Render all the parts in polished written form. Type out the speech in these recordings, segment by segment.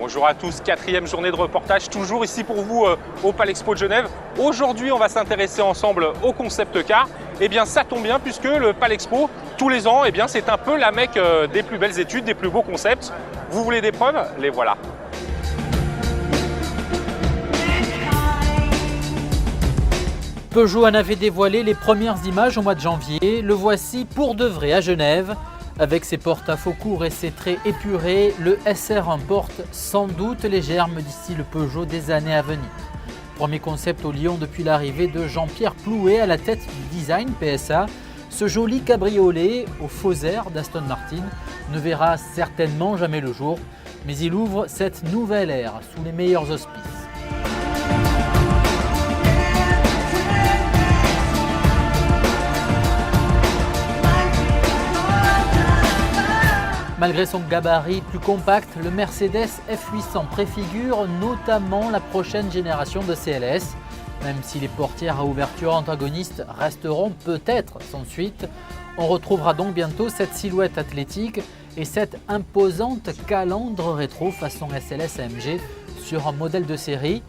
Bonjour à tous, 4e journée de reportage, toujours ici pour vous au Palais Expo de Genève. Aujourd'hui, on va s'intéresser ensemble au concept car. Eh bien, ça tombe bien puisque le Palais Expo, tous les ans, eh bien, c'est un peu la mecque des plus belles études, des plus beaux concepts. Vous voulez des preuves? Les voilà. Peugeot en avait dévoilé les premières images au mois de janvier. Le voici pour de vrai à Genève. Avec ses portes à faux courts et ses traits épurés, le SR1 porte sans doute les germes d'ici le Peugeot des années à venir. Premier concept au Lyon depuis l'arrivée de Jean-Pierre Plouet à la tête du design PSA. Ce joli cabriolet au faux air d'Aston Martin ne verra certainement jamais le jour, mais il ouvre cette nouvelle ère sous les meilleurs auspices. Malgré son gabarit plus compact, le Mercedes F800 préfigure notamment la prochaine génération de CLS. Même si les portières à ouverture antagoniste resteront peut-être sans suite, on retrouvera donc bientôt cette silhouette athlétique et cette imposante calandre rétro façon SLS AMG sur un modèle de série.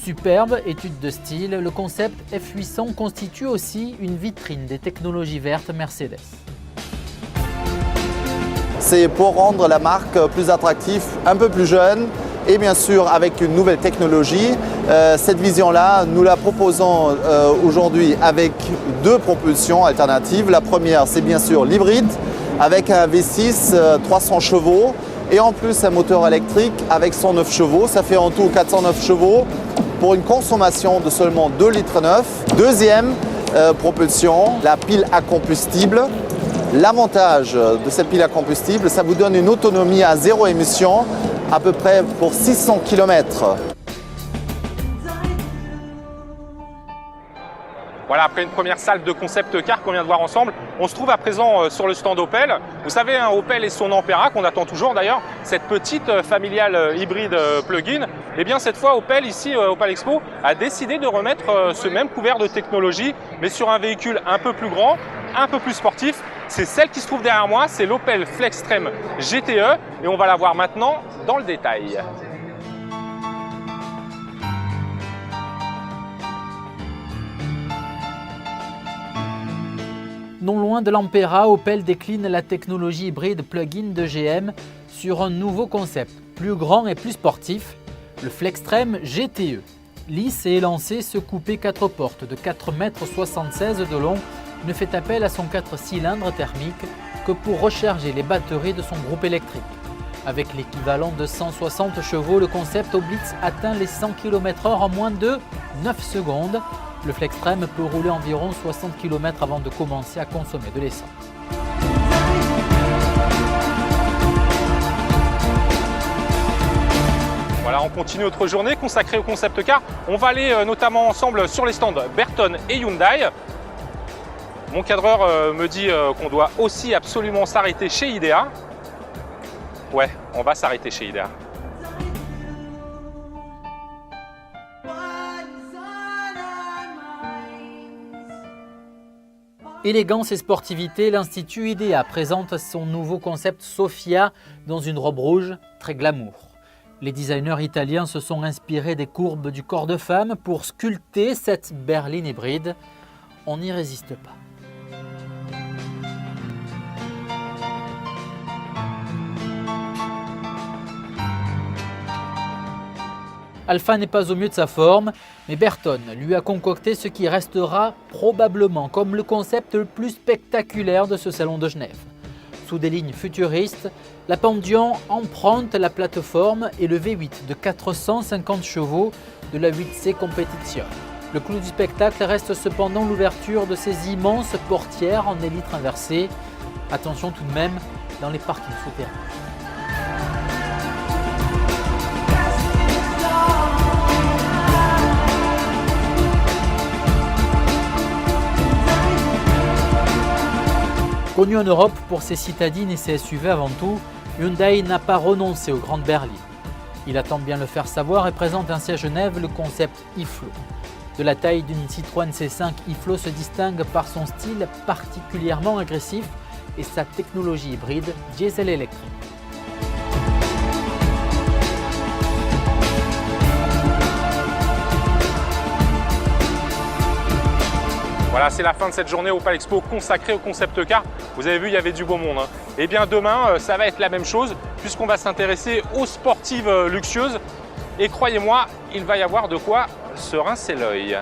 Superbe étude de style, le concept F800 constitue aussi une vitrine des technologies vertes Mercedes. C'est pour rendre la marque plus attractive, un peu plus jeune et bien sûr avec une nouvelle technologie. Cette vision-là, nous la proposons aujourd'hui avec deux propulsions alternatives. La première, c'est bien sûr l'hybride avec un V6 300 chevaux et en plus un moteur électrique avec 109 chevaux. Ça fait en tout 409 chevaux pour une consommation de seulement 2,9 litres. Deuxième propulsion, la pile à combustible. L'avantage de cette pile à combustible, ça vous donne une autonomie à zéro émission, à peu près pour 600 km. Voilà, après une première salle de concept car qu'on vient de voir ensemble, on se trouve à présent sur le stand Opel. Vous savez, hein, Opel et son Ampera, qu'on attend toujours d'ailleurs, cette petite familiale hybride plug-in. Et bien cette fois, Opel, ici au Palais Expo, a décidé de remettre ce même couvert de technologie, mais sur un véhicule un peu plus grand, un peu plus sportif. C'est celle qui se trouve derrière moi, c'est l'Opel Flextreme GTE et on va la voir maintenant dans le détail. Non loin de l'Ampera, Opel décline la technologie hybride plug-in de GM sur un nouveau concept, plus grand et plus sportif, le Flextreme GTE. Lisse et élancé, ce coupé 4 portes de 4,76 m de long ne fait appel à son 4 cylindres thermique que pour recharger les batteries de son groupe électrique. Avec l'équivalent de 160 chevaux, le concept au Blitz atteint les 100 km/h en moins de 9 secondes. Le Flextreme peut rouler environ 60 km avant de commencer à consommer de l'essence. Voilà, on continue notre journée consacrée au concept car. On va aller notamment ensemble sur les stands Bertone et Hyundai. Mon cadreur me dit qu'on doit aussi absolument s'arrêter chez Idea. Ouais, on va s'arrêter chez Idea. Élégance et sportivité, l'Institut IDEA présente son nouveau concept Sophia dans une robe rouge très glamour. Les designers italiens se sont inspirés des courbes du corps de femme pour sculpter cette berline hybride. On n'y résiste pas. Alpha n'est pas au mieux de sa forme, mais Bertone lui a concocté ce qui restera probablement comme le concept le plus spectaculaire de ce salon de Genève. Sous des lignes futuristes, la Pandion emprunte la plateforme et le V8 de 450 chevaux de la 8C Competition. Le clou du spectacle reste cependant l'ouverture de ces immenses portières en élytre inversée. Attention tout de même dans les parkings souterrains. Connu en Europe pour ses citadines et ses SUV avant tout, Hyundai n'a pas renoncé aux grandes berlines. Il attend bien le faire savoir et présente ainsi à Genève le concept e-Flow. De la taille d'une Citroën C5, e-Flow se distingue par son style particulièrement agressif et sa technologie hybride diesel-électrique. Voilà, c'est la fin de cette journée Opel Expo consacrée au concept car. Vous avez vu, il y avait du beau monde. Et bien demain, ça va être la même chose puisqu'on va s'intéresser aux sportives luxueuses. Et croyez-moi, il va y avoir de quoi se rincer l'œil.